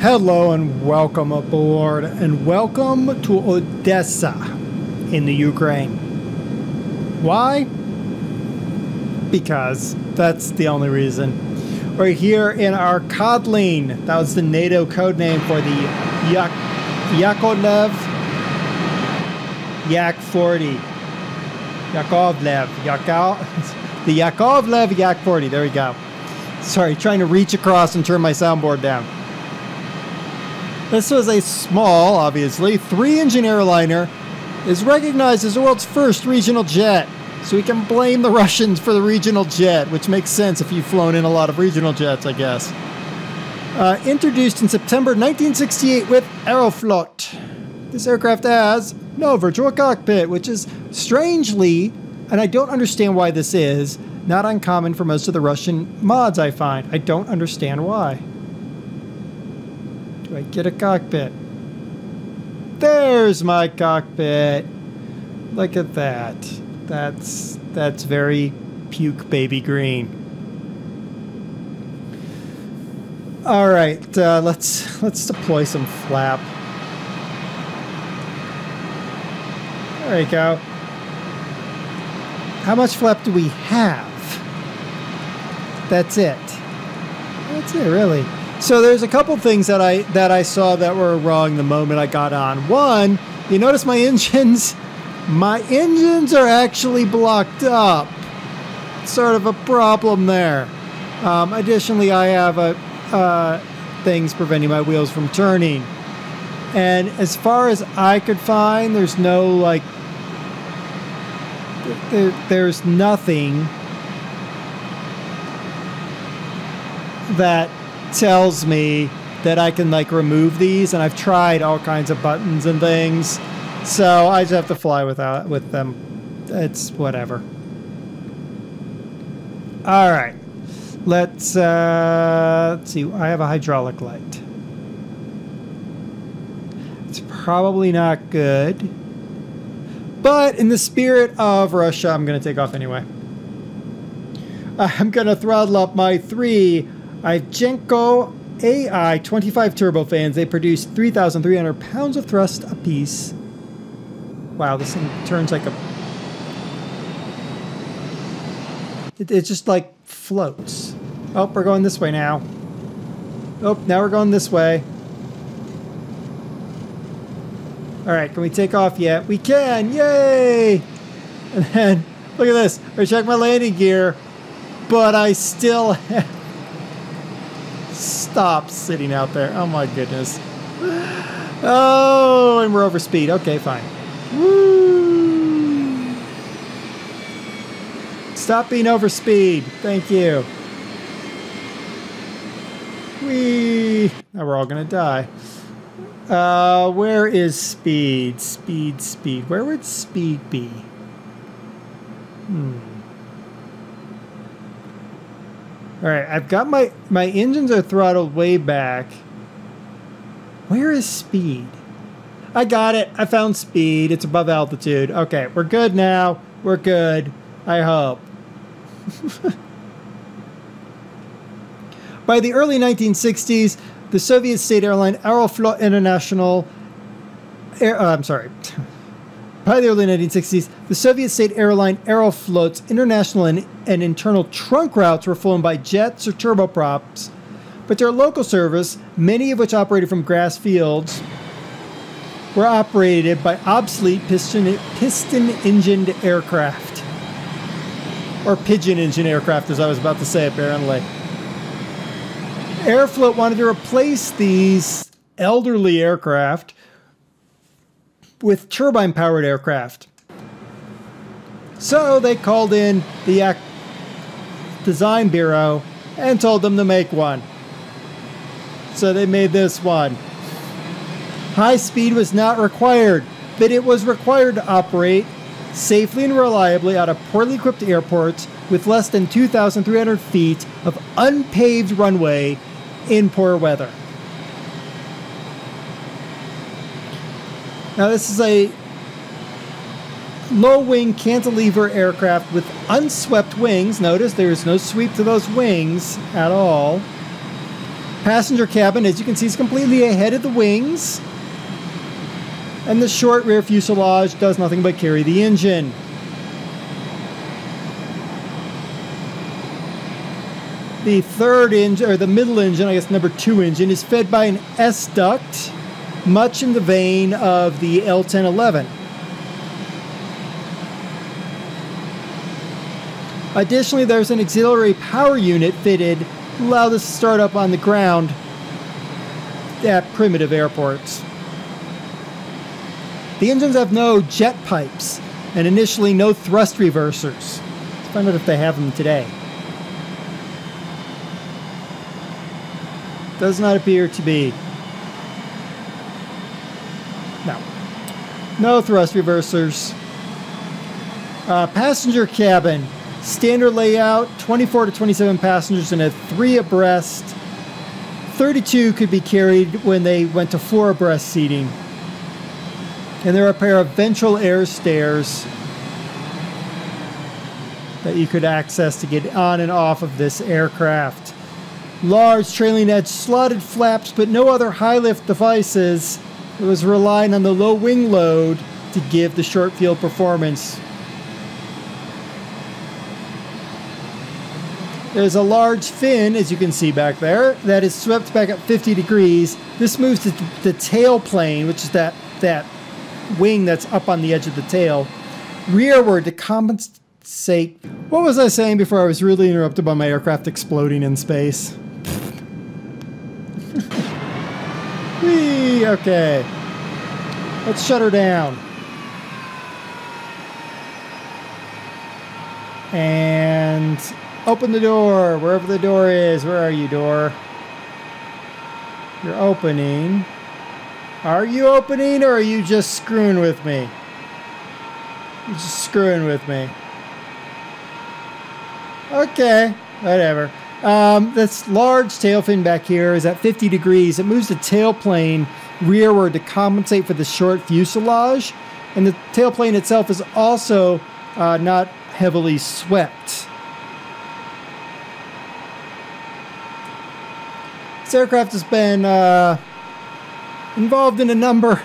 Hello and welcome aboard, and welcome to Odessa in the Ukraine. Why? Because that's the only reason. We're here in our Kodlin. That was the NATO code name for the Yakovlev Yak-40. The Yakovlev Yak-40. There we go. Sorry, trying to reach across and turn my soundboard down. This was a small, obviously, 3-engine airliner. Is recognized as the world's first regional jet. So we can blame the Russians for the regional jet, which makes sense if you've flown in a lot of regional jets, I guess. Introduced in September 1968 with Aeroflot. This aircraft has no virtual cockpit, which is strangely, and I don't understand why this is, not uncommon for most of the Russian mods I find. I don't understand why. Do I get a cockpit? There's my cockpit. Look at that. That's very puke baby green. All right, let's deploy some flap. There you go. How much flap do we have? That's it. That's it, really. So there's a couple things that I saw that were wrong the moment I got on. One, you notice my engines? My engines are actually blocked up. Sort of a problem there. Additionally, I have things preventing my wheels from turning. And as far as I could find, there's no, like, there's nothing that tells me that I can, like, remove these, and I've tried all kinds of buttons and things, so I just have to fly with them. It's whatever. All right, let's see. I have a hydraulic light. It's probably not good, but in the spirit of Russia, I'm going to take off anyway. I'm going to throttle up my 3 Ivchenko AI 25 turbofans. They produce 3,300 pounds of thrust apiece. Wow, this thing turns like a... It just like floats. Oh, we're going this way now. Oh, now we're going this way. All right, can we take off yet? We can, yay! And then, look at this. I checked my landing gear, but I still have... Stop sitting out there. Oh my goodness. Oh, and we're over speed. Okay, fine. Woo! Stop being over speed. Thank you. Whee! Now we're all gonna die. Where is speed? Speed. Where would speed be? All right, I've got my engines are throttled way back. Where is speed? I got it. I found speed. It's above altitude. Okay, we're good now. We're good. I hope. By the early 1960s, the Soviet state airline Aeroflot International... By the early 1960s, the Soviet state airline Aeroflot's international and internal trunk routes were flown by jets or turboprops, but their local service, many of which operated from grass fields, were operated by obsolete piston-engined aircraft. Or pigeon-engine aircraft, as I was about to say, apparently. Aeroflot wanted to replace these elderly aircraft with turbine-powered aircraft. So they called in the Yak Design Bureau and told them to make one. So they made this one. High speed was not required, but it was required to operate safely and reliably out of poorly equipped airports with less than 2,300 feet of unpaved runway in poor weather. Now this is a low-wing cantilever aircraft with unswept wings. Notice there is no sweep to those wings at all. Passenger cabin, as you can see, is completely ahead of the wings. And the short rear fuselage does nothing but carry the engine. The third engine, or the middle engine, I guess number 2 engine, is fed by an S-duct, much in the vein of the L-1011. Additionally, there's an auxiliary power unit fitted to allow this to start up on the ground at primitive airports. The engines have no jet pipes and initially no thrust reversers. Let's find out if they have them today. Does not appear to be. No. No thrust reversers. Passenger cabin. Standard layout, 24 to 27 passengers in a 3 abreast. 32 could be carried when they went to 4 abreast seating. And there are a pair of ventral air stairs that you could access to get on and off of this aircraft. Large trailing edge slotted flaps, but no other high lift devices. It was relying on the low wing load to give the short field performance. There's a large fin, as you can see back there, that is swept back at 50 degrees. This moves the tail plane, which is that wing that's up on the edge of the tail, rearward to compensate. What was I saying before I was really interrupted by my aircraft exploding in space? Whee! Okay. Let's shut her down. And open the door, wherever the door is. Where are you, door? You're opening. Are you opening, or are you just screwing with me? You're just screwing with me. Okay, whatever. This large tail fin back here is at 50 degrees. It moves the tail plane rearward to compensate for the short fuselage. And the tail plane itself is also not heavily swept. This aircraft has been involved in a number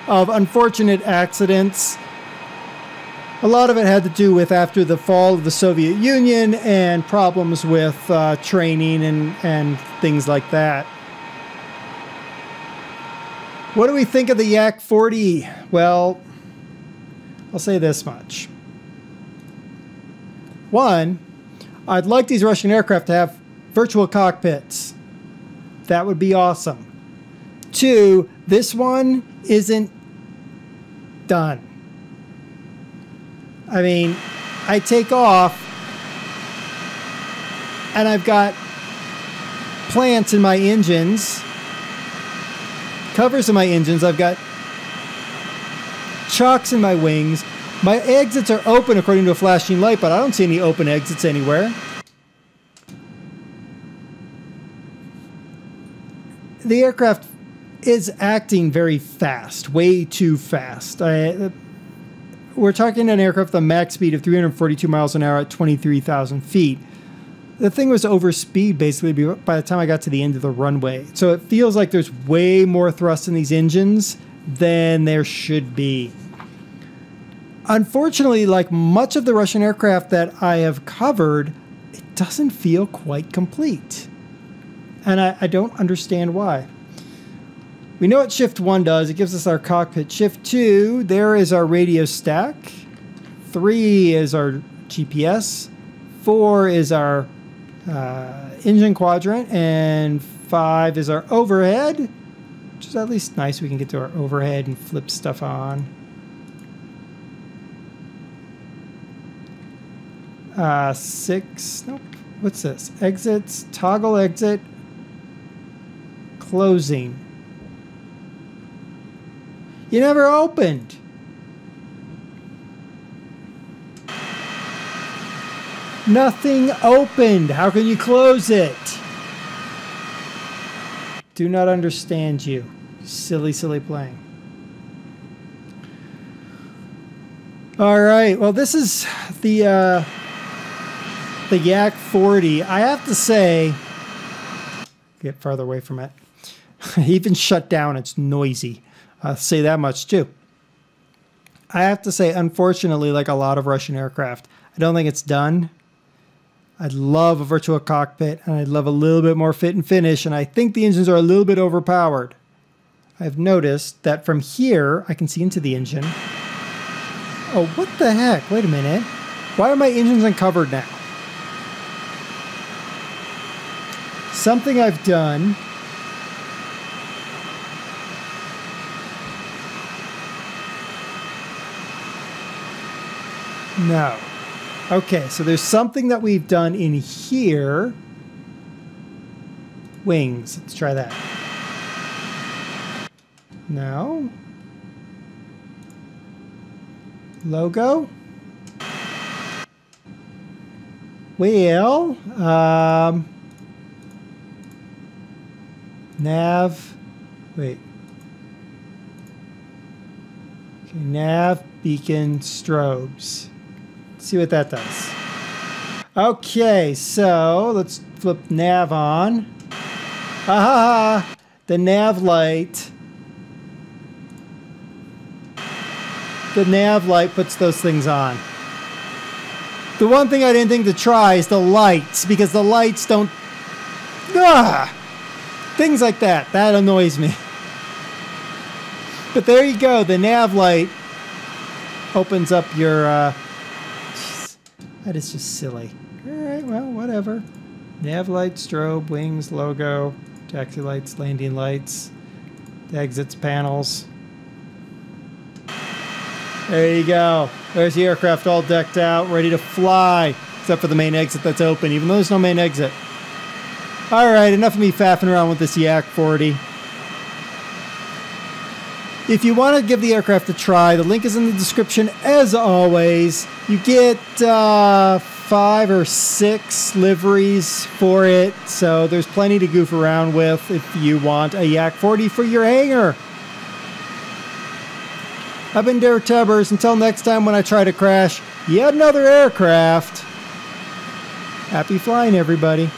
of unfortunate accidents. A lot of it had to do with after the fall of the Soviet Union and problems with training and things like that. What do we think of the Yak-40? Well, I'll say this much. One, I'd like these Russian aircraft to have virtual cockpits. That would be awesome. Two, this one isn't done. I mean, I take off and I've got plants in my engines, covers in my engines, I've got chocks in my wings. My exits are open according to a flashing light, but I don't see any open exits anywhere. The aircraft is acting very fast, way too fast. We're talking an aircraft with a max speed of 342 miles an hour at 23,000 feet. The thing was over speed basically by the time I got to the end of the runway. So it feels like there's way more thrust in these engines than there should be. Unfortunately, like much of the Russian aircraft that I have covered, it doesn't feel quite complete. And I don't understand why. We know what Shift 1 does. It gives us our cockpit. Shift 2, there is our radio stack. 3 is our GPS. 4 is our engine quadrant. And 5 is our overhead, which is at least nice. We can get to our overhead and flip stuff on. 6, nope. What's this? Exits, toggle exit, closing. You never opened. Nothing opened. How can you close it? Do not understand you. Silly, silly playing. All right. Well, this is the Yak-40. I have to say, Get farther away from it. Even shut down, it's noisy. I'll say that much too. I have to say, unfortunately, like a lot of Russian aircraft, I don't think it's done. I'd love a virtual cockpit, and I'd love a little bit more fit and finish, and I think the engines are a little bit overpowered. I've noticed that from here, I can see into the engine. Oh, what the heck? Wait a minute. Why are my engines uncovered now? Something I've done. No. Okay, so there's something that we've done in here. Wings. Let's try that. No. Logo. Well, nav. Wait. Okay, nav, beacon, strobes. See what that does. Okay, so let's flip nav on. Ah, the nav light. The nav light puts those things on. The one thing I didn't think to try is the lights, because the lights don't... Things like that. That annoys me. But there you go. The nav light opens up your... That is just silly. All right, well, whatever. Nav light, strobe, wings, logo, taxi lights, landing lights, the exits panels. There you go. There's the aircraft all decked out, ready to fly, except for the main exit that's open, even though there's no main exit. All right, enough of me faffing around with this Yak-40. If you want to give the aircraft a try, the link is in the description as always. You get 5 or 6 liveries for it, so there's plenty to goof around with if you want a Yak-40 for your hangar. I've been DerTebbers. Until next time when I try to crash yet another aircraft. Happy flying, everybody.